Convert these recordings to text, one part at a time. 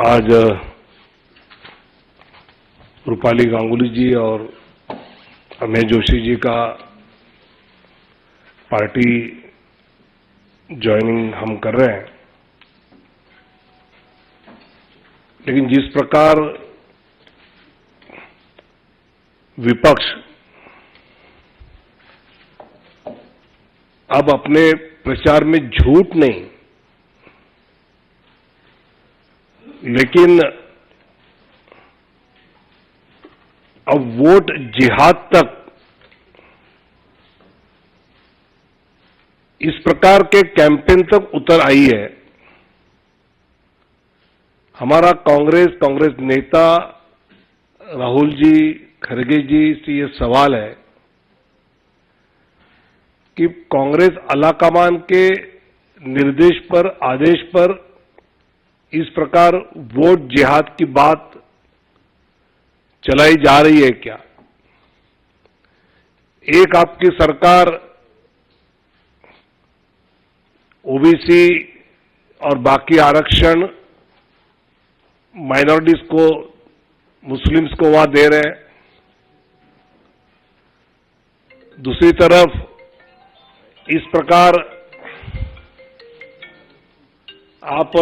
आज रूपाली गांगुली जी और अमेय जोशी जी का पार्टी ज्वाइनिंग हम कर रहे हैं, लेकिन जिस प्रकार विपक्ष अब अपने प्रचार में झूठ नहीं लेकिन अब वोट जिहाद तक इस प्रकार के कैंपेन तक उतर आई है। हमारा कांग्रेस नेता राहुल जी खड़गे जी से ये सवाल है कि कांग्रेस आलाकमान के निर्देश पर, आदेश पर इस प्रकार वोट जिहाद की बात चलाई जा रही है क्या? एक आपकी सरकार ओबीसी और बाकी आरक्षण माइनॉरिटीज को, मुस्लिम्स को वहां दे रहे हैं, दूसरी तरफ इस प्रकार आप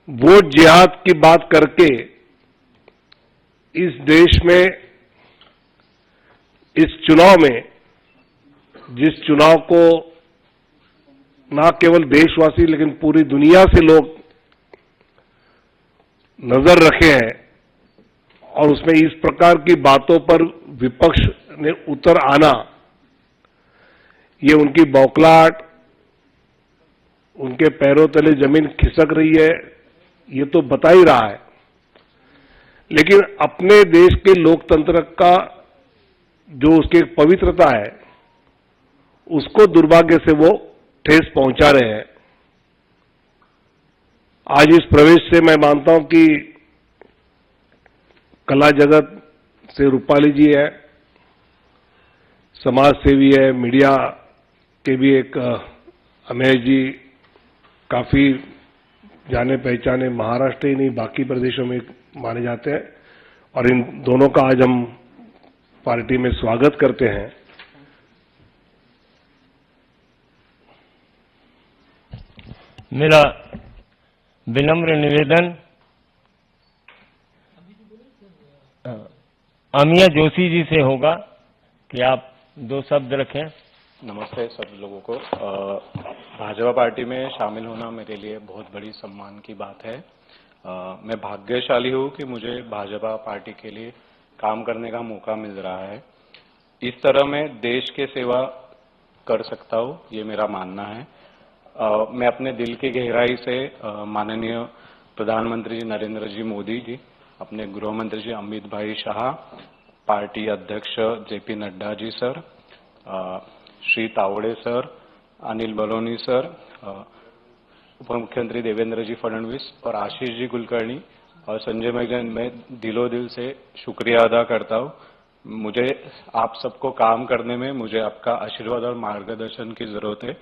वोट जिहाद की बात करके इस देश में, इस चुनाव में, जिस चुनाव को न केवल देशवासी लेकिन पूरी दुनिया से लोग नजर रखे हैं, और उसमें इस प्रकार की बातों पर विपक्ष ने उतर आना, ये उनकी बौखलाहट, उनके पैरों तले जमीन खिसक रही है, ये तो बता ही रहा है। लेकिन अपने देश के लोकतंत्र का जो उसकी पवित्रता है, उसको दुर्भाग्य से वो ठेस पहुंचा रहे हैं। आज इस प्रवेश से मैं मानता हूं कि कला जगत से रूपाली जी है, समाज सेवी है, मीडिया के भी एक अमेय जी काफी जाने पहचाने, महाराष्ट्र ही नहीं बाकी प्रदेशों में माने जाते हैं, और इन दोनों का आज हम पार्टी में स्वागत करते हैं। मेरा विनम्र निवेदन अमेय जोशी जी से होगा कि आप दो शब्द रखें। नमस्ते सब लोगों को। भाजपा पार्टी में शामिल होना मेरे लिए बहुत बड़ी सम्मान की बात है। मैं भाग्यशाली हूँ कि मुझे भाजपा पार्टी के लिए काम करने का मौका मिल रहा है। इस तरह मैं देश के सेवा कर सकता हूँ, ये मेरा मानना है। मैं अपने दिल की गहराई से माननीय प्रधानमंत्री जी नरेंद्र जी मोदी जी, अपने गृह मंत्री जी अमित भाई शाह, पार्टी अध्यक्ष JP Nadda ji sir, Shri Tawde sir, Anil Baluni sir, उप मुख्यमंत्री देवेंद्र जी फडणवीस और आशीष जी कुलकर्णी और संजय मैगन, मैं दिलो दिल से शुक्रिया अदा करता हूँ। मुझे आप सबको काम करने में मुझे आपका आशीर्वाद और मार्गदर्शन की जरूरत है।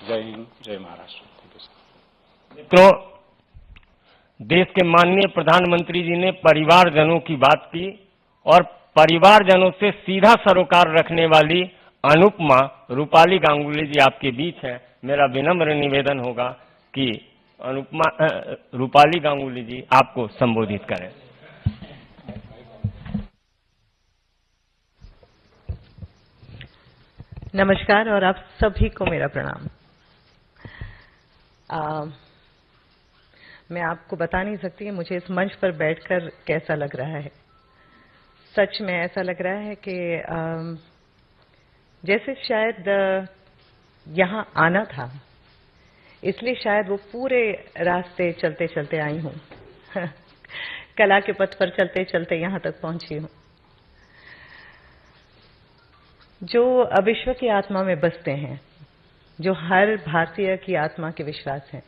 जय हिंद, जय महाराष्ट्र। Thank you sir. मित्रों, देश के माननीय प्रधानमंत्री जी ने परिवारजनों की बात की और परिवारजनों से सीधा सरोकार रखने वाली अनुपमा रूपाली गांगुली जी आपके बीच हैं। मेरा विनम्र निवेदन होगा कि अनुपमा रूपाली गांगुली जी आपको संबोधित करें। नमस्कार और आप सभी को मेरा प्रणाम। मैं आपको बता नहीं सकती कि मुझे इस मंच पर बैठकर कैसा लग रहा है। सच में ऐसा लग रहा है कि जैसे शायद यहाँ आना था, इसलिए शायद वो पूरे रास्ते चलते चलते आई हूँ कला के पथ पर चलते चलते यहाँ तक पहुंची हूँ। जो विश्व की आत्मा में बसते हैं, जो हर भारतीय की आत्मा के विश्वास हैं,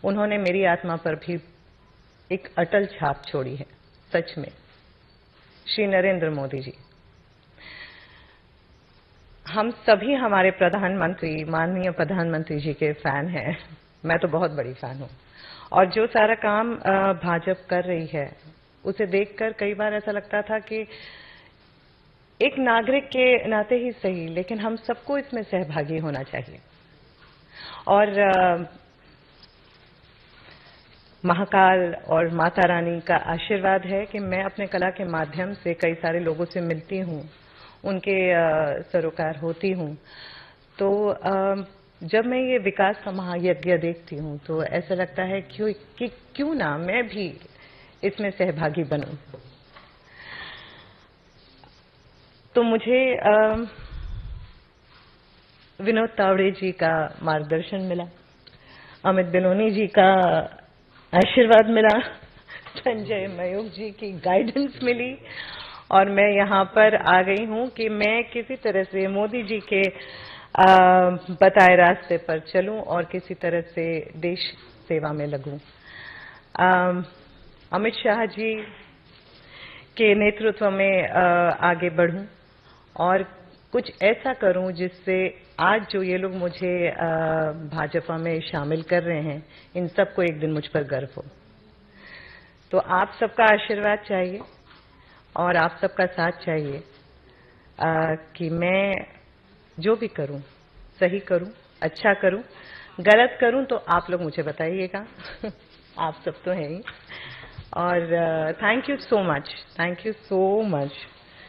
उन्होंने मेरी आत्मा पर भी एक अटल छाप छोड़ी है। सच में श्री नरेंद्र मोदी जी, हम सभी हमारे प्रधानमंत्री, माननीय प्रधानमंत्री जी के फैन हैं। मैं तो बहुत बड़ी फैन हूँ। और जो सारा काम भाजपा कर रही है उसे देखकर कई बार ऐसा लगता था कि एक नागरिक के नाते ही सही, लेकिन हम सबको इसमें सहभागी होना चाहिए। और महाकाल और माता रानी का आशीर्वाद है कि मैं अपने कला के माध्यम से कई सारे लोगों से मिलती हूँ, उनके सरोकार होती हूँ। तो जब मैं ये विकास का महायज्ञ देखती हूँ तो ऐसा लगता है कि क्यों ना मैं भी इसमें सहभागी बनूं। तो मुझे विनोद तावड़े जी का मार्गदर्शन मिला, अमित बिनोनी जी का आशीर्वाद मिला, संजय मयूख जी की गाइडेंस मिली, और मैं यहाँ पर आ गई हूँ कि मैं किसी तरह से मोदी जी के बताए रास्ते पर चलूं और किसी तरह से देश सेवा में लगूं। अमित शाह जी के नेतृत्व में आगे बढ़ूं और कुछ ऐसा करूं जिससे आज जो ये लोग मुझे भाजपा में शामिल कर रहे हैं, इन सबको एक दिन मुझ पर गर्व हो। तो आप सबका आशीर्वाद चाहिए और आप सबका साथ चाहिए कि मैं जो भी करूं सही करूं, अच्छा करूं। गलत करूं तो आप लोग मुझे बताइएगा आप सब तो हैं ही। और thank you so much, thank you so much.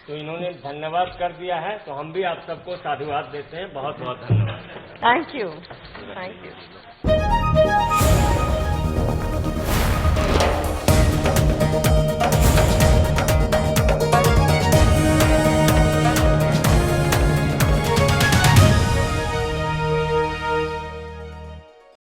तो इन्होंने धन्यवाद कर दिया है, तो हम भी आप सबको साधुवाद देते हैं। बहुत बहुत धन्यवाद। Thank you, thank you.